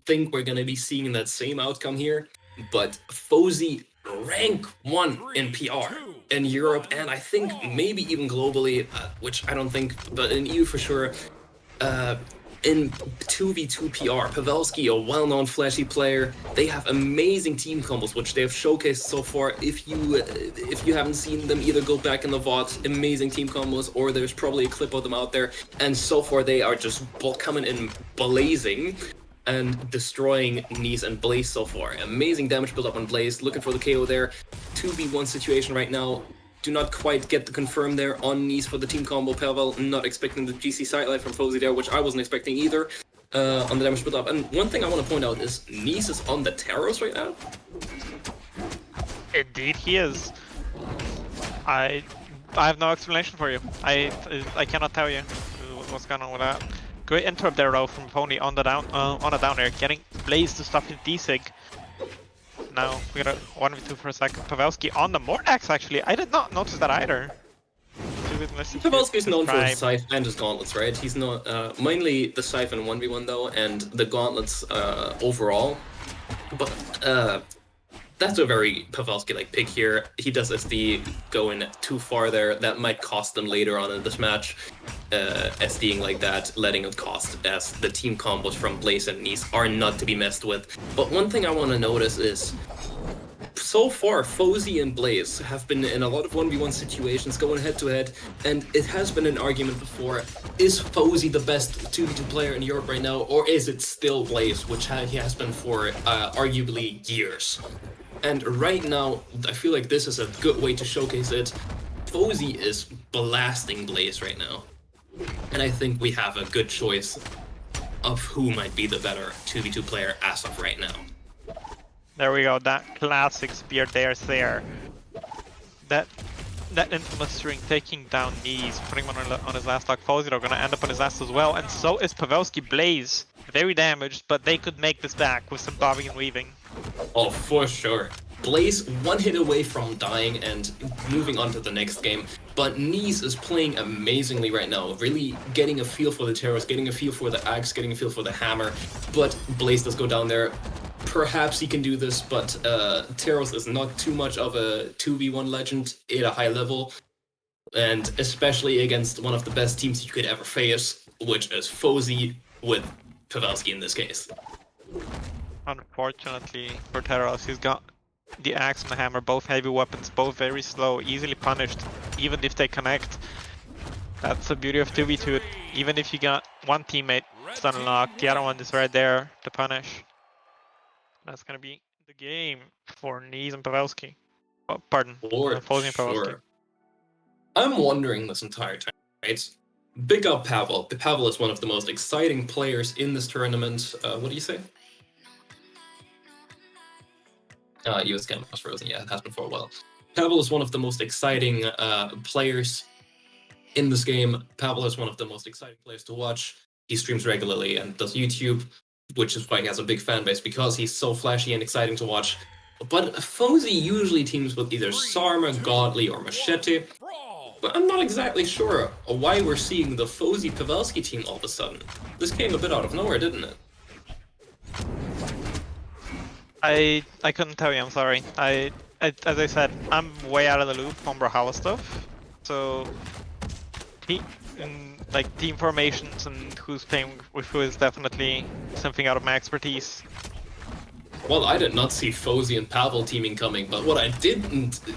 think we're gonna be seeing that same outcome here, but Fozey rank 1 in PR in Europe, and I think maybe even globally, which I don't think, but in EU for sure. In 2v2 PR, Pavelski, a well-known flashy player, they have amazing team combos, which they have showcased so far. If you haven't seen them, either go back in the VOD, amazing team combos, or there's probably a clip of them out there. And so far, they are just coming in blazing and destroying Neeze and Blaze so far. Amazing damage build up on Blaze, looking for the KO there. 2v1 situation right now. Do not quite get the confirm there on Neeze for the team combo. Pavel not expecting the GC sidelight from Fozey there, which I wasn't expecting either on the damage build up. And one thing I want to point out is Neeze is on the Terros right now. Indeed, he is. I have no explanation for you. I cannot tell you what's going on with that. Great interrupt there though from Pony on the down air, getting Blaze to stop his D-Sig. Now we got a 1v2 for a second. Pavelski on the Mordax actually. I did not notice that either. Pavelski is known for his Scythe and his Gauntlets, right? He's not mainly the Scythe in 1v1 though, and the Gauntlets overall. But that's a very Pavelski-like pick here. He does SD going too far there. That might cost them later on in this match. SDing like that, letting it cost, as the team combos from Blaze and Neeze are not to be messed with. But one thing I want to notice is, so far, Fozey and Blaze have been in a lot of 1v1 situations going head-to-head, and it has been an argument before, is Fozey the best 2v2 player in Europe right now, or is it still Blaze, which he has been for arguably years? And right now, I feel like this is a good way to showcase it. Fozey is blasting Blaze right now. And I think we have a good choice of who might be the better 2v2 player as of right now. There we go, that classic spear there. That infamous string taking down Neeze, putting him on his last stock. Fozey are gonna end up on his last as well, and so is Pavelski. Blaze, very damaged, but they could make this back with some bobbing and weaving. Oh, for sure. Blaze one hit away from dying and moving on to the next game, but Neeze is playing amazingly right now, really getting a feel for the Terros, getting a feel for the Axe, getting a feel for the Hammer, but Blaze does go down there. Perhaps he can do this, but Terros is not too much of a 2v1 legend at a high level, and especially against one of the best teams you could ever face, which is Fozey with Pavelski in this case. Unfortunately for Terros, he's got the Axe and the Hammer, both heavy weapons, both very slow, easily punished, even if they connect. That's the beauty of 2v2. Even if you got one teammate stun and lock, the other one is right there to punish. That's gonna be the game for Neeze and Pavelski. Oh, pardon, Fozey and Pavelski. Sure. I'm wondering this entire time, right? Big up Pavel. Pavel is one of the most exciting players in this tournament. What do you say? US camera was frozen. Yeah, it has been for a while. Pavel is one of the most exciting players in this game. Pavel is one of the most exciting players to watch. He streams regularly and does YouTube, which is why he has a big fan base, because he's so flashy and exciting to watch. But Fozey usually teams with either Sarma, Godly, or Machete. But I'm not exactly sure why we're seeing the Fozey-Pavelski team all of a sudden. This came a bit out of nowhere, didn't it? I couldn't tell you, I'm sorry. As I said, I'm way out of the loop on Brawlhalla stuff. So, team formations and who's playing with who is definitely something out of my expertise. Well, I did not see Fozey and Pavel teaming coming, but what I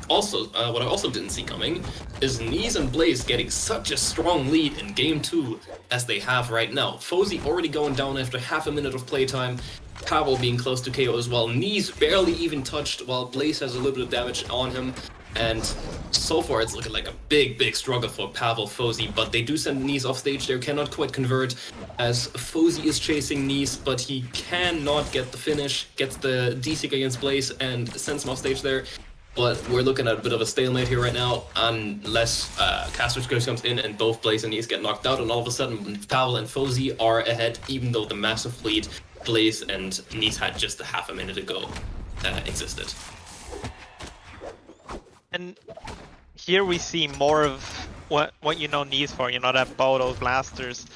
also didn't see coming is Neeze and Blaze getting such a strong lead in Game 2 as they have right now. Fozey already going down after half a minute of playtime, Pavel being close to KO as well. Neeze barely even touched, while Blaze has a little bit of damage on him. And so far it's looking like a big struggle for Pavel Fozey, but they do send Neeze off stage there, cannot quite convert, as Fozey is chasing Neeze, but he cannot get the finish, gets the D-Sig against Blaze and sends him off stage there. But we're looking at a bit of a stalemate here right now, unless Caster's Curse comes in and both Blaze and Neeze get knocked out, and all of a sudden Pavel and Fozey are ahead, even though the massive lead Blaze and Neeze had just a half a minute ago existed. And here we see more of what you know Neeze for, you know, that bow, those blasters.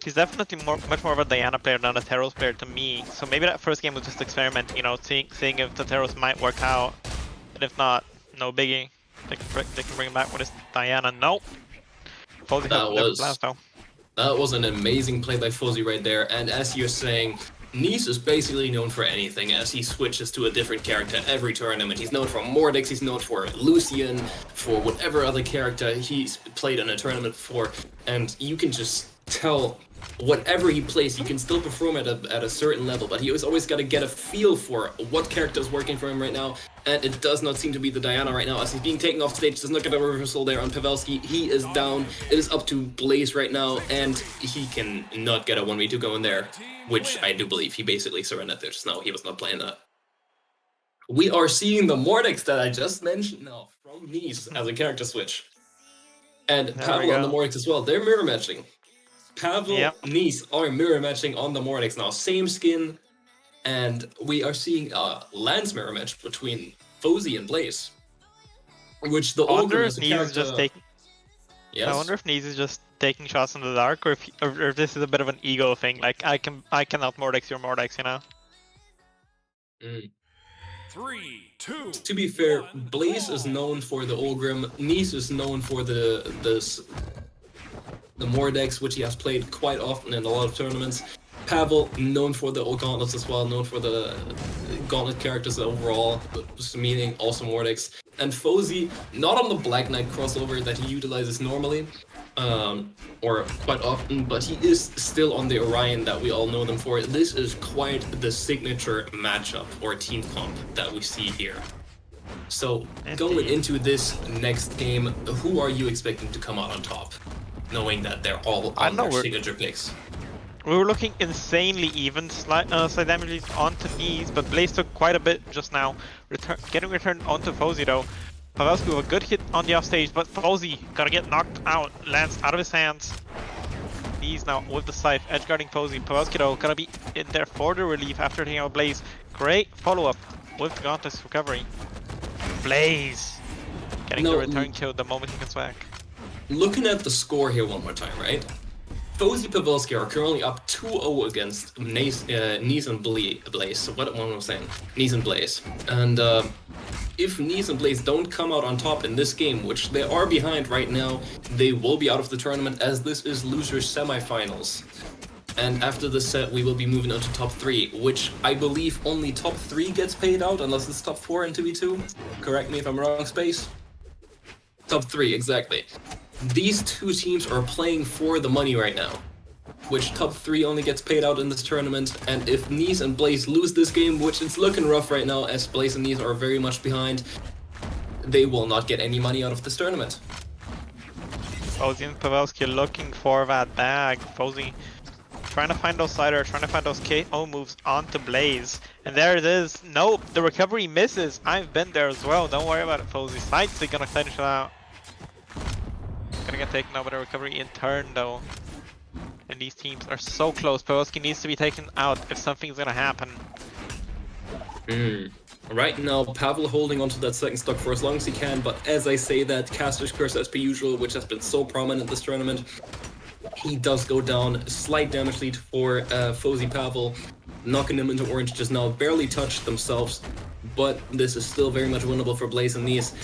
He's definitely much more of a Diana player than a Teros player to me. So maybe that first game was just experimenting, you know, seeing if the Teros might work out. And if not, no biggie. They can bring him back with his Diana. Nope. Fozey had different plans though. That was an amazing play by Fozey right there. And as you're saying, Neeze is basically known for anything as he switches to a different character every tournament. He's known for Mordix, he's known for Lucian, for whatever other character he's played in a tournament for. And you can just tell whatever he plays, he can still perform at a certain level, but he always got to get a feel for what character is working for him right now, and it does not seem to be the Diana right now, as he's being taken off stage. Does not get a reversal there on Pavelski. He is down. It is up to Blaze right now, and he can not get a 1v2 going there, which I do believe he basically surrendered there just now. He was not playing that. We are seeing the Mordix that I just mentioned now from Neeze as a character switch. And Pavel on the Mordix as well. They're mirror matching. Pavel, Neeze are mirror matching on the Mordix now. Same skin, and we are seeing a Lance mirror match between Fozey and Blaze. Which the older is just taking. Yes? I wonder if Neeze is just taking shots in the dark, or if this is a bit of an ego thing. Like I cannot Mordix your Mordix, you know. 3, 2. To be fair, Blaze is known for the Olgrim. Neeze is known for the Mordix, which he has played quite often in a lot of tournaments. Pavel, known for the Gauntlets as well, known for the Gauntlet characters overall, meaning also Mordix. And Fozey, not on the Black Knight crossover that he utilizes normally, or quite often, but he is still on the Orion that we all know them for. This is quite the signature matchup or team comp that we see here. So, going into this next game, who are you expecting to come out on top? Knowing that they're all on their signature picks. We were looking insanely even, slight damage onto Neeze, but Blaze took quite a bit just now. Getting returned onto Fozey though. Pavelski with a good hit on the offstage, but Fozey gotta get knocked out. Lance out of his hands. Neeze now with the scythe, edge guarding Fozey. Pavelski though gonna be in there for the relief after taking out Blaze. Great follow up with the Gauntlet's recovery. Blaze getting the return kill the moment he comes back. Looking at the score here one more time, right? Fozey Pavelski are currently up 2-0 against Neeze and Blaze. So what am I saying? Neeze and Blaze. And if Neeze and Blaze don't come out on top in this game, which they are behind right now, they will be out of the tournament as this is losers semifinals. And after this set, we will be moving on to top 3, which I believe only top 3 gets paid out, unless it's top 4 in 2v2. Correct me if I'm wrong, Space. Top 3, exactly. These two teams are playing for the money right now, which top 3 only gets paid out in this tournament, and if Neeze and Blaze lose this game, which it's looking rough right now as Blaze and Neeze are very much behind, they will not get any money out of this tournament. Fozey and Pavelski looking for that bag. Fozey trying to find those sliders, trying to find those KO moves onto Blaze, and there it is. Nope, the recovery misses. I've been there as well, don't worry about it, Fozey. Sights are gonna finish it out. Gonna get taken out with a recovery in turn though. And these teams are so close. Pavelski needs to be taken out if something's gonna happen. Right now, Pavel holding onto that second stock for as long as he can, but as I say that, Caster's Curse as per usual, which has been so prominent this tournament, he does go down. Slight damage lead for Fozey Pavel, knocking him into orange just now. Barely touched themselves, but this is still very much winnable for Blaze and Neeze.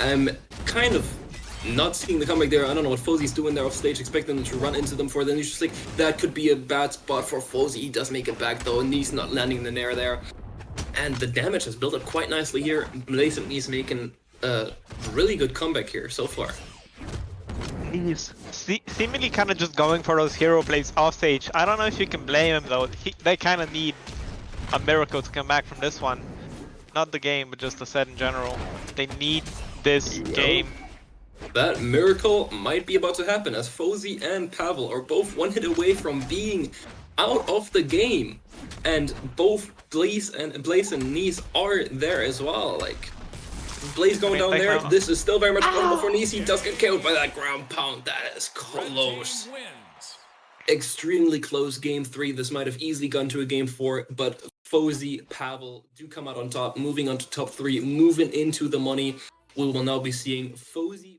I'm kind of not seeing the comeback there. I don't know what Fozey's doing there off stage, expecting them to run into them for. Then he's just like, that could be a bad spot for Fozey. He does make it back though, and Neeze not landing in the nair there. And the damage has built up quite nicely here. Blaze and Neeze making a really good comeback here so far. Neeze seemingly kind of just going for those hero plays off stage. I don't know if you can blame him though. They kind of need a miracle to come back from this one. Not the game, but just the set in general. They need this game. That miracle might be about to happen as Fozey and Pavel are both one hit away from being out of the game. And both Blaze and Neeze are there as well. Like, Blaze going down there, this is still very much possible for Neeze. He does get killed by that ground pound. That is close. Extremely close game 3. This might have easily gone to a game 4, but Fozey, Pavel do come out on top, moving on to top 3, moving into the money. We will now be seeing Fozey